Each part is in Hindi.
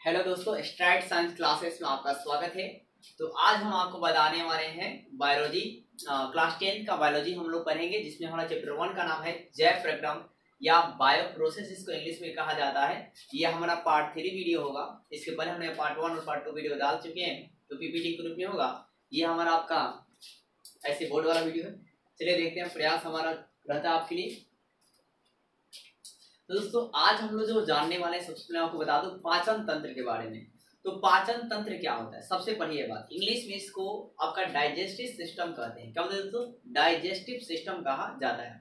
हेलो दोस्तों, स्ट्राइड साइंस क्लासेस में आपका स्वागत है। तो आज हम आपको बताने वाले हैं बायोलॉजी, क्लास 10 का बायोलॉजी हम लोग पढ़ेंगे, जिसमें हमारा चैप्टर 1 का नाम है जैव प्रक्रम या बायो प्रोसेस, इसको इंग्लिश में कहा जाता है। ये हमारा पार्ट 3 वीडियो होगा। इसके पहले हमने पार्ट 1 और पार्ट 2 वीडियो डाल चुके हैं, तो पीपीटी के रूप में होगा। ये हमारा आपका ऐसे बोर्ड वाला वीडियो है। चलिए देखते हैं, प्रयास हमारा रहता है आपके लिए। तो दोस्तों, आज हम लोग जो जानने वाले हैं, सबसे पहले आपको बता दूं पाचन तंत्र के बारे में। तो पाचन तंत्र क्या होता है? सबसे पहले बात, इंग्लिश में इसको आपका डाइजेस्टिव सिस्टम कहते हैं। क्या बोलते हैं दोस्तों? डाइजेस्टिव सिस्टम कहा जाता है।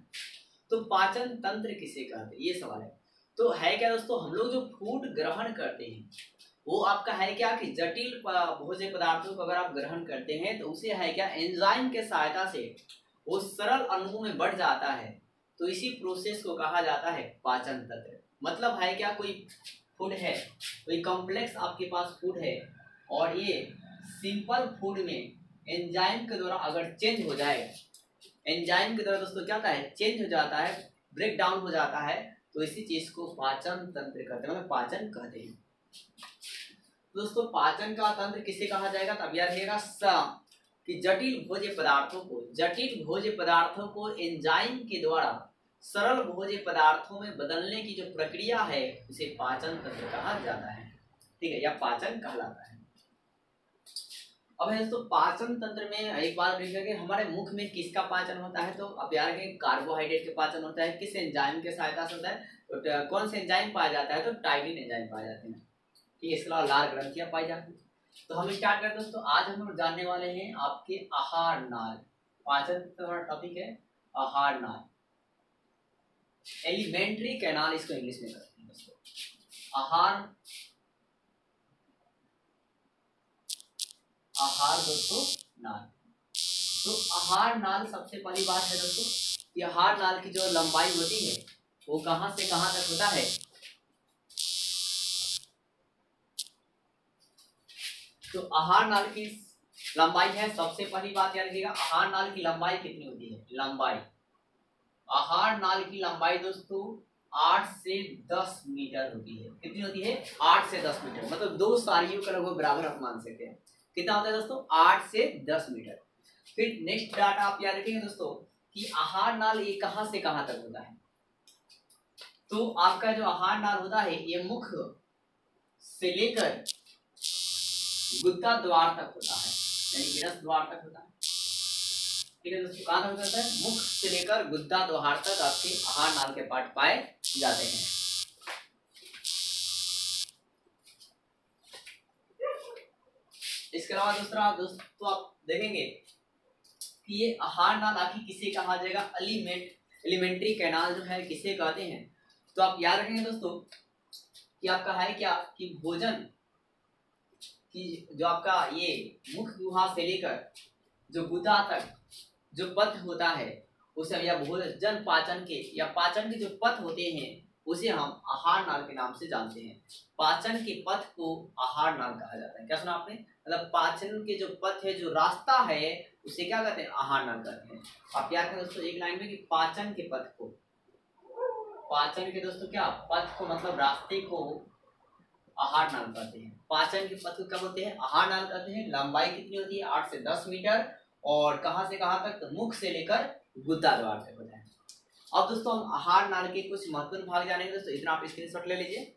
तो पाचन तंत्र किसे कहते हैं, ये सवाल है। तो है क्या दोस्तों, हम लोग जो फूड ग्रहण करते हैं वो आपका है क्या कि जटिल भोज्य पदार्थों को अगर आप ग्रहण करते हैं तो उसे है क्या एंजाइम के सहायता से वो सरल अणुओं में बढ़ जाता है। तो इसी प्रोसेस को कहा जाता है पाचन तंत्र। मतलब है क्या, कोई फूड है, कोई कॉम्प्लेक्स आपके पास फूड है और ये सिंपल फूड में एंजाइम के द्वारा अगर चेंज हो जाए, एंजाइम के द्वारा दोस्तों क्या होता है, चेंज हो जाता है, ब्रेक डाउन हो जाता है, तो इसी चीज को पाचन तंत्र कहते हैं, मतलब पाचन कहते हैं। दोस्तों, पाचन का तंत्र किसे कहा जाएगा? तब याद रखिएगा कि जटिल भोज्य पदार्थों को एंजाइम के द्वारा सरल भोज्य पदार्थों में बदलने की जो प्रक्रिया है उसे पाचन तंत्र कहा जाता है। ठीक है, या पाचन कहलाता है। अब है दोस्तों, पाचन तंत्र में एक बात देखेंगे, हमारे मुख में किसका पाचन होता है? तो अब यार कार्बोहाइड्रेट के पाचन होता है। किस एंजाइम के सहायता से होता है? तो कौन से एंजाइम पाया जाता है? तो टाइमिन एंजाइम पाए जाते हैं। ठीक है, इसके अलावा लाल ग्रंथियां पाई जाती है। तो हम स्टार्ट करते हैं दोस्तों। आज हम लोग जानने वाले हैं आपके आहार नाल। पाचन का टॉपिक है आहार नाल, एलिमेंट्री कैनाल इसको इंग्लिश में करते हैं दोस्तों। आहार दोस्तों नाल। तो आहार नाल सबसे पहली बात है दोस्तों कि आहार नाल की जो लंबाई होती है वो कहां से कहां तक होता है? तो आहार नाल की लंबाई है, सबसे पहली बात याद रखिएगा, आहार नाल की लंबाई कितनी होती है? लंबाई, आहार नाल की लंबाई दोस्तों 8 से 10 मीटर होती है। कितनी होती है? 8 से 10 मीटर, मतलब दो सारियों का लगभग बराबर आप मान सकते हैं। कितना होता है दोस्तों? 8 से 10 मीटर। फिर नेक्स्ट डाटा आप याद रखेंगे दोस्तों कि आहार नाल ये कहां से कहां तक होता है? तो आपका जो आहार नाल होता है ये मुख से लेकर गुद्दा द्वार तक होता है, यानी गिरस द्वार तक होता है। ठीक है दोस्तों, कहां तक होता है? मुख से लेकर गुद्दा द्वार तक आपके आहार नाल के पार्ट पाए जाते हैं। इसके अलावा दोस्तों आप देखेंगे कि ये आहार नाल आखिर किसे कहा जाएगा? एलिमेंट्री कैनाल जो है किसे कहते हैं? तो आप याद रखेंगे दोस्तों कि आपका है क्या कि भोजन कि जो आपका ये मुख गुहा से लेकर जो गुदा तक जो पथ होता है उसे या भोजन पाचन के या पाचन के जो पथ होते हैं उसे हम आहार नाल के नाम से जानते हैं। पाचन के पथ को आहार नाल कहा जाता है। क्या सुना आपने? मतलब पाचन के जो पथ है, जो रास्ता है, उसे क्या कहते हैं? आहार नाल कहते हैं। आप याद करें दोस्तों एक लाइन में कि पाचन के पथ को, पाचन के दोस्तों क्या पथ को मतलब रास्ते को आहार नाल कहते हैं। पाचन के पथ को क्या बोलते हैं? आहार नाल कहते हैं। लंबाई कितनी होती है? 8 से 10 मीटर। और कहां से कहां तक? तो मुख से लेकर गुद्दा द्वार तक होता है। अब दोस्तों हम आहार नाल के कुछ महत्वपूर्ण भाग जानेंगे दोस्तों। इतना आप स्क्रीनशॉट ले लीजिए।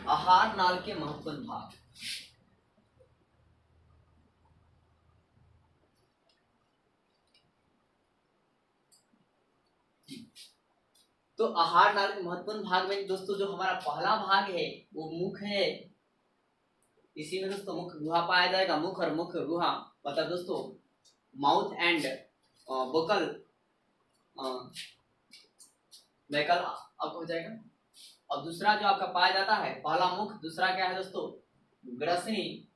आहार नाल के महत्वपूर्ण भाग। तो आहार नाल के महत्वपूर्ण भाग में दोस्तों जो हमारा पहला भाग है वो मुख है। इसी में दोस्तों मुख गुहा पाया जाएगा। मुख और मुख गुहा मतलब दोस्तों माउथ एंड वोकल वैकल आपको हो जाएगा। अब दूसरा जो आपका पाया जाता है, पहला मुख, दूसरा क्या है दोस्तों? ग्रसनी,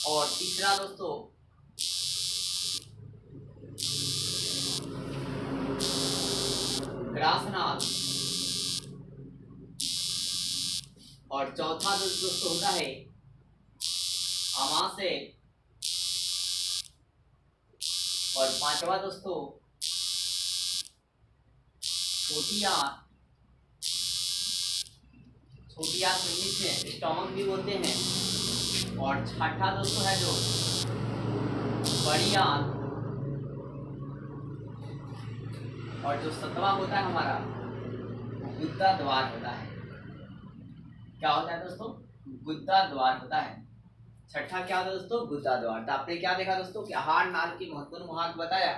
और तीसरा दोस्तों ग्रासनाल, और चौथा दोस्तों होता है आमाशय, और पांचवा दोस्तों छोटी आंत, छोटी आंत इंग्लिश में स्टोमक भी बोलते हैं। और छठा दोस्तों है जो बड़ी आंत, और जो सतवा होता है हमारा गुद्दा द्वार होता है। क्या होता है दोस्तों? गुद्दा द्वार होता है। छठा क्या होता है दोस्तों? गुद्दा द्वार। तो आपने क्या देखा दोस्तों कि आहार नाल की महत्वपूर्ण भाग बताया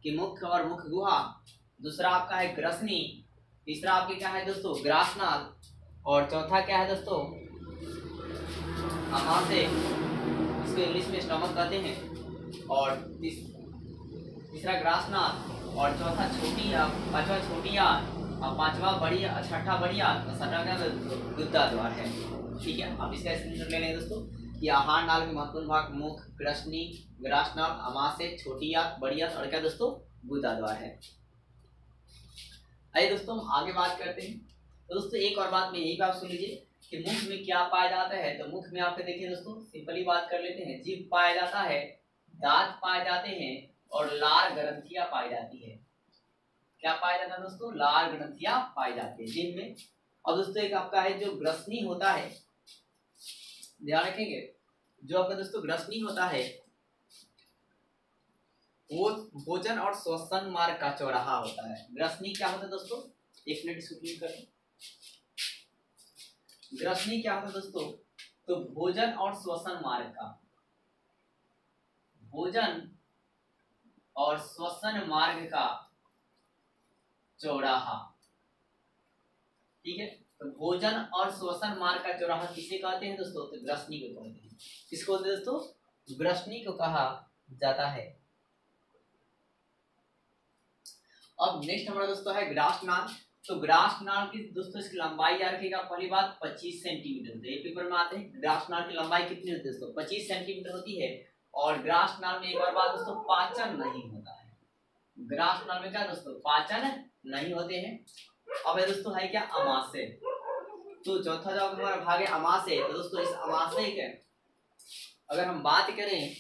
कि मुख्य और मुख्य गुहा, दूसरा आपका है ग्रसनी, तीसरा आपके क्या है दोस्तों? ग्रासनाल, और चौथा क्या है दोस्तों? अमाशय, इसको इंग्लिश में स्टमक कहते हैं। और तीसरा ग्रासनाल, और चौथा छोटी आंत, पांचवा छोटी आंत, और पांचवा बड़ी, छठा बड़ी आंत, और छठा क्या गुद्दा द्वार है। ठीक है, आप इसका स्क्रीनशॉट ले लेंगे दोस्तों कि आहार नाल के महत्वपूर्ण भाग मुख, ग्रसनी, ग्रासनाल, अमाशय, छोटी आंत, बड़ी आंत, और क्या दोस्तों? गुद्दा द्वार है। आइए दोस्तों हम आगे बात करते हैं। तो दोस्तों एक और बात में यही बात सुन लीजिए कि मुख में क्या पाया जाता है। तो मुख में आपके देखिए दोस्तों, सिंपली बात कर लेते हैं। जीभ पाया जाता है, दांत पाए जाते हैं, और लार ग्रंथियां पाई जाती है। क्या पाया जाता है दोस्तों? लार ग्रंथियां पाई जाती है जीभ में। और दोस्तों एक आपका है जो ग्रसनी होता है, ध्यान रखेंगे, जो आपका दोस्तों ग्रसनी होता है वो भोजन और श्वसन मार्ग का चौराहा होता है। ग्रसनी क्या होता है दोस्तों? एक मिनट स्क्रीन करें। ग्रसनी क्या होता है दोस्तों? तो भोजन और श्वसन मार्ग का, भोजन और श्वसन मार्ग का चौराहा। ठीक है, तो भोजन और श्वसन मार्ग का चौराहा किसे कहते हैं दोस्तों? तो ग्रसनी को कहते हैं। किसको कहते हैं दोस्तों? ग्रसनी को कहा जाता है। अब नेक्स्ट हमारा दोस्तों है ग्रासनाल। तो ग्रासनाल की दोस्तों इसकी लंबाई याद रखिएगा, पहली बात 25 सेंटीमीटर होती है। पेपर में आते हैं ग्रासनाल की लंबाई कितनी होती है दोस्तों? 25 सेंटीमीटर होती है। और ग्रासनाल में एक और बात दोस्तों, पाचन नहीं होता है। ग्रासनाल में क्या दोस्तों? पाचन नहीं होते हैं। अब है दोस्तों है क्या? अमाशय। तो चौथा जो हमारा भाग है अमाशय। तो दोस्तों इस अमाशय के अगर हम बात करें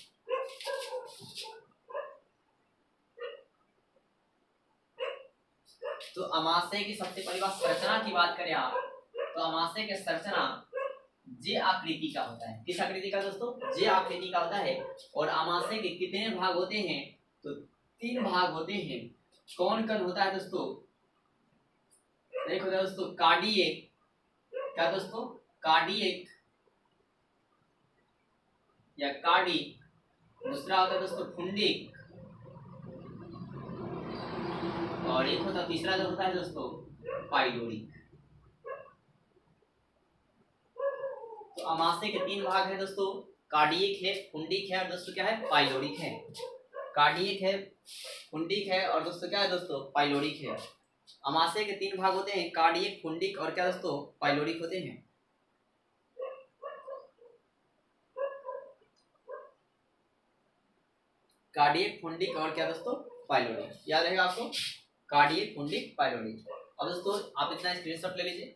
तो अमाशय की सबसे पहली बात संरचना की बात करें आप, तो अमाशय की संरचना जे आकृति का होता है। किस आकृति का दोस्तों? जे आकृति का होता है। और अमाशय के कितने भाग होते हैं? तो 3 भाग होते हैं। कौन कौन होता है दोस्तों? एक होता है दोस्तों कार्डियक। क्या दोस्तों? कार्डियक या कार्डिक। दूसरा होता है दोस्तों फुंडिक, और एक होता तीसरा जो होता है दोस्तों पाइलोरिक। तो अमाशय के 3 भाग है दोस्तों, कार्डियक है, फुंडिक है, और दोस्तों क्या है? पाइलोरिक है। कार्डियक है, फुंडिक है, और दोस्तों क्या है दोस्तों? पाइलोरिक है। अमाशय के 3 भाग होते हैं, कार्डियक, फुंडिक, और क्या दोस्तों? पाइलोरिक होते हैं। कार्डियक, फुंडिक, और क्या दोस्तों? पाइलोरिक। याद रहेगा आपको, कार्डियक, फुंडिक, पाइलोरिक। अब दोस्तों आप इतना स्क्रीनशॉट ले लीजिए।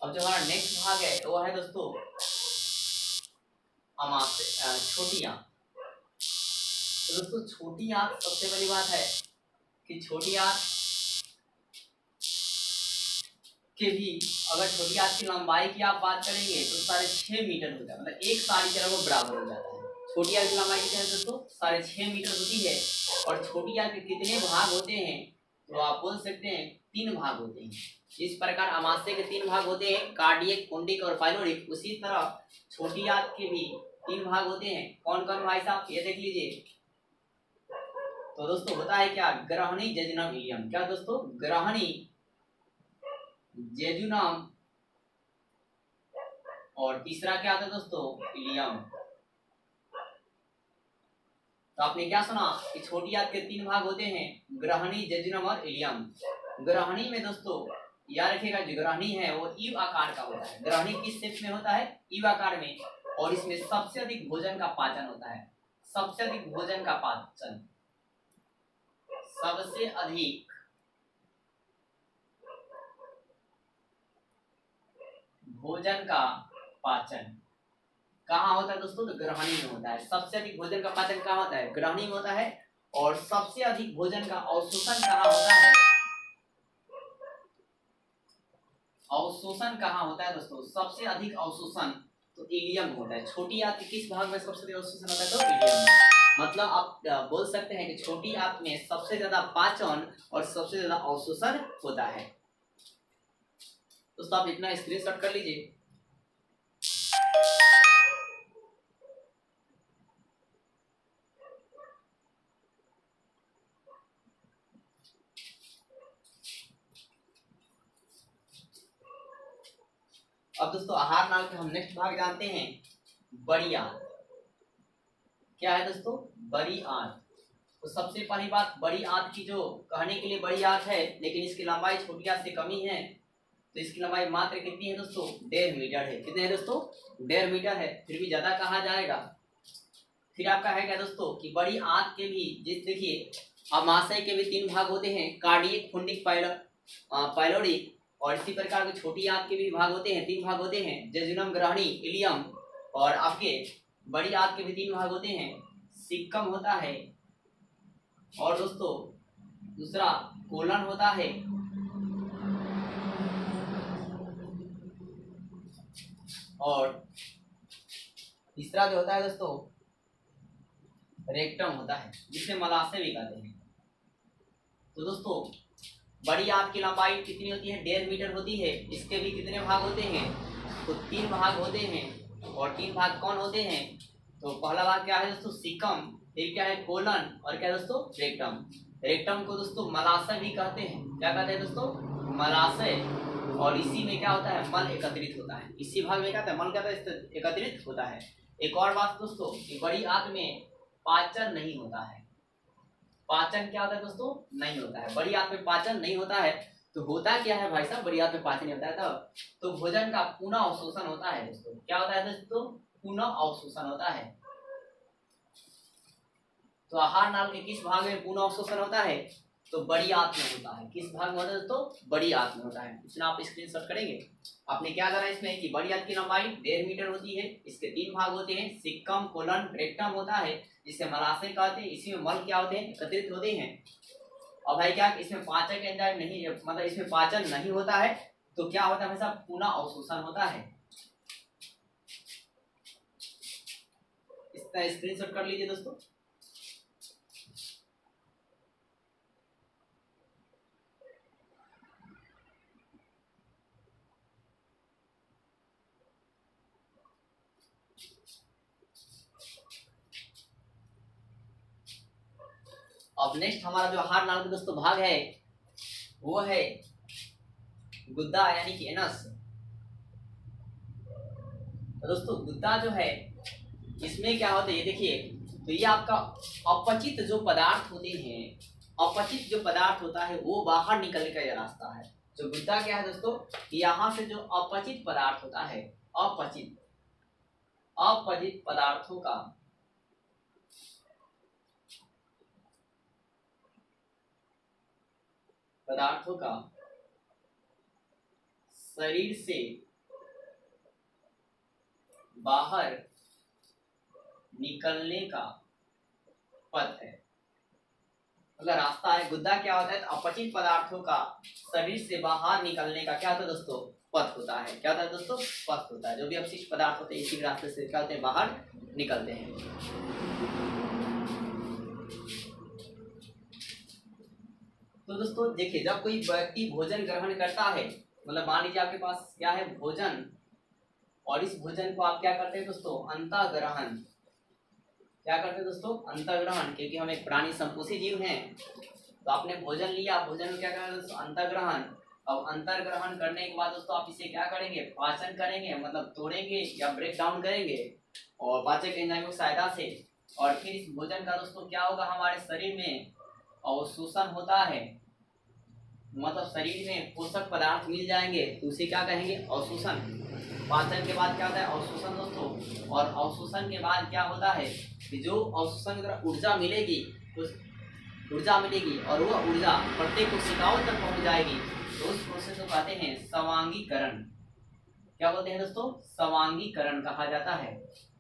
अब जो हमारा नेक्स्ट भाग है वो है दोस्तों अमाशय, छोटी आंत। तो दोस्तों छोटी आंत सबसे बड़ी बात है कि छोटी आंत के भी, अगर छोटी आंत की लंबाई की आप बात करेंगे तो 6.5 मीटर होता है, मतलब एक साड़ी के लगभग बराबर हो जाता है। छोटी आंत की लंबाई कितनी है दोस्तों? 6.5 मीटर होती है। और छोटी आंत के कितने भाग होते हैं? तो आप बोल सकते हैं 3 भाग होते हैं। इस प्रकार अमाशय के 3 भाग होते हैं, कार्डियक, फुंडिक, और पाइलोरिक। उसी तरह छोटी आंत के भी 3 भाग होते हैं। कौन कौन भाई साहब? ये देख लीजिए। तो दोस्तों होता है क्या? ग्रहणी, जेजुनम, इलियम। क्या दोस्तों? ग्रहणी, जेजुनम, और तीसरा क्या था दोस्तों? इलियम। तो आपने क्या सुना कि छोटी आंत के 3 भाग होते हैं, ग्रहणी, जेजुनम और इलियम। ग्रहणी में दोस्तों याद रखिएगा जो ग्रहणी है वो यू आकार का होता है। ग्रहणी किस शेप में होता है? यू आकार में। और इसमें सबसे अधिक भोजन का पाचन होता है। सबसे अधिक भोजन का पाचन, सबसे अधिक भोजन का पाचन कहाँ होता है दोस्तों? तो ग्रहणी में होता है। सबसे अधिक भोजन का पाचन कहाँ होता है? ग्रहणी में होता है। और सबसे अधिक भोजन का अवशोषण कहाँ होता है? अवशोषण कहाँ होता है दोस्तों? सबसे अधिक अवशोषण तो इलियम होता है। छोटी आंत के किस भाग में सबसे अधिक अवशोषण होता है? तो इलियम में। मतलब आप बोल सकते हैं कि छोटी आंत में सबसे ज्यादा पाचन और सबसे ज्यादा अवशोषण होता है। दोस्तों आप इतना स्क्रीनशॉट कर लीजिए। अब दोस्तों आहार नाल के हम नेक्स्ट भाग जानते हैं, बड़ी आंत। क्या है दोस्तों? बड़ी आंत। तो सबसे पहली बात, बड़ी आंत की जो कहने के लिए बड़ी आंत है, लेकिन इसकी लंबाई छोटी आंत से कमी है। तो इसकी लंबाई मात्र कितनी है दोस्तों? 1.5 मीटर है। कितने है दोस्तों? 1.5 मीटर है। फिर भी ज्यादा कहा जाएगा। फिर आपका है क्या दोस्तों कि बड़ी आंत के भी जिस देखिए आमाशय के भी 3 भाग होते हैं, कार्डियक, फुंडिक, पाइलोरिक। और इसी प्रकार के छोटी आंत के भी भाग होते हैं, 3 भाग होते हैं, जेजुनम, ग्रहणी, इलियम। और आपके बड़ी आंत के भी 3 भाग होते हैं, सिक्कम होता है और दोस्तों दूसरा कोलन होता है और तीसरा जो होता है दोस्तों रेक्टम होता है, जिसे मलाशय भी कहते हैं। तो दोस्तों बड़ी आंत की लंबाई कितनी होती है? 1.5 मीटर होती है। इसके भी कितने भाग होते हैं? तो 3 भाग होते हैं। और 3 भाग कौन होते हैं? तो पहला भाग क्या है दोस्तों? सिकम। फिर क्या है? कोलन। और क्या है दोस्तों? रेक्टम। रेक्टम को दोस्तों मलाशय भी कहते हैं। क्या कहते हैं दोस्तों? मलाशय। और इसी में क्या होता है? मल एकत्रित होता है। इसी भाग में क्या होता है? मल क्या होता है? एकत्रित होता है। एक और बात दोस्तों कि बड़ी आंत में पाचन नहीं होता है। पाचन क्या होता है दोस्तों? नहीं होता है। बड़ी आंत में पाचन नहीं होता है। तो होता क्या है भाई साहब? बड़ी आंत में पाचन नहीं होता है तब तो भोजन का पुनः अवशोषण होता है दोस्तों। क्या होता है दोस्तों? पुनः अवशोषण होता है। तो आहार नाल के किस भाग में पुनः अवशोषण होता है? तो बड़ी आंत में होता है। किस भाग में होता है दोस्तों? बड़ी आंत में होता है। इतना आप स्क्रीनशॉट करेंगे। आपने क्या करा इसमें कि बड़ी आंत की लंबाई 1.5 मीटर होती है। इसके 3 भाग होते हैं, सिक्कम, कोलन, रेक्टम होता है, जिसे मलाशय कहते हैं। इसी में मल क्या होते हैं? एकत्रित होते हैं। और भाई क्या इसमें पाचन एंजाइम नहीं, मतलब इसमें पाचन नहीं होता है। तो क्या होता है भाई साहब? पुनः अवशोषण होता है। इसका स्क्रीनशॉट कर लीजिए दोस्तों। अब नेक्स्ट हमारा जो आहार नाल का दोस्तों भाग है वो है गुद्दा यानी कि एनस। तो दोस्तों गुद्दा जो है इसमें क्या होता है ये देखिए। तो ये आपका अपचित जो पदार्थ होते हैं, अपचित जो पदार्थ होता है वो बाहर निकलने का ये रास्ता है। जो गुद्दा क्या है दोस्तों? यहाँ से जो अपचित पदार्थ होता है, अपचित पदार्थों का शरीर से बाहर निकलने का पथ है। अगर रास्ता है, गुद्दा क्या होता है? तो अपचित पदार्थों का शरीर से बाहर निकलने का क्या होता है दोस्तों? पथ होता है। क्या होता है दोस्तों? पथ होता है। जो भी अपशिष्ट पदार्थ होते हैं इसी रास्ते से क्या होते हैं? बाहर निकलते हैं। तो दोस्तों देखिए जब कोई व्यक्ति भोजन ग्रहण करता है, मतलब मान लीजिए आपके पास क्या है? भोजन। और इस भोजन को आप क्या करते हैं दोस्तों? अंतःग्रहण। क्या करते हैं दोस्तों? अंतःग्रहण। क्योंकि हम एक प्राणी संपोषी जीव हैं। तो आपने भोजन लिया, भोजन में क्या करें दोस्तों? अंतःग्रहण। अब अंतर्ग्रहण करने के बाद दोस्तों आप इसे क्या करेंगे? पाचन करेंगे, मतलब तोड़ेंगे या ब्रेक डाउन करेंगे और पाचक एंजाइमों की सहायता से। और फिर इस भोजन का दोस्तों क्या होगा? हमारे शरीर में अवशोषण होता है। मतलब शरीर में पोषक पदार्थ मिल जाएंगे तो उसे क्या कहेंगे, अवशोषण। पाचन के बाद क्या होता है, अवशोषण दोस्तों। और अवशोषण के बाद क्या होता है कि जो अवशोषण की तरह ऊर्जा मिलेगी, उस ऊर्जा मिलेगी और वह ऊर्जा प्रत्येक कोशिकाओं तक पहुंच जाएगी, तो उस प्रोसेस को कहते हैं स्वांगीकरण। क्या बोलते हैं दोस्तों, स्वांगीकरण कहा जाता है।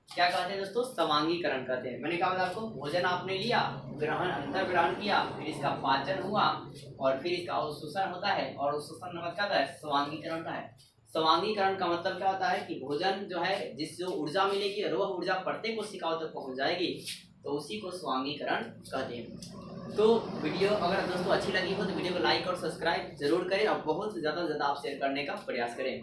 क्या कहते हैं दोस्तों, स्वांगीकरण कहते हैं। मैंने कहा था आपको, भोजन आपने लिया, ग्रहण अंतर ग्रहण किया, फिर इसका पाचन हुआ और फिर इसका अवशोषण होता है, और अवशोषण मतलब क्या होता है, स्वांगीकरण होता है। स्वांगीकरण का मतलब क्या होता है कि भोजन जो है, जिस जो ऊर्जा मिलेगी और वह ऊर्जा प्रत्येक कोशिकाओं तक पहुंच जाएगी, तो उसी को स्वांगीकरण कहते हैं। तो वीडियो अगर दोस्तों अच्छी लगी हो तो वीडियो को लाइक और सब्सक्राइब जरूर करें और बहुत ज़्यादा आप शेयर करने का प्रयास करें।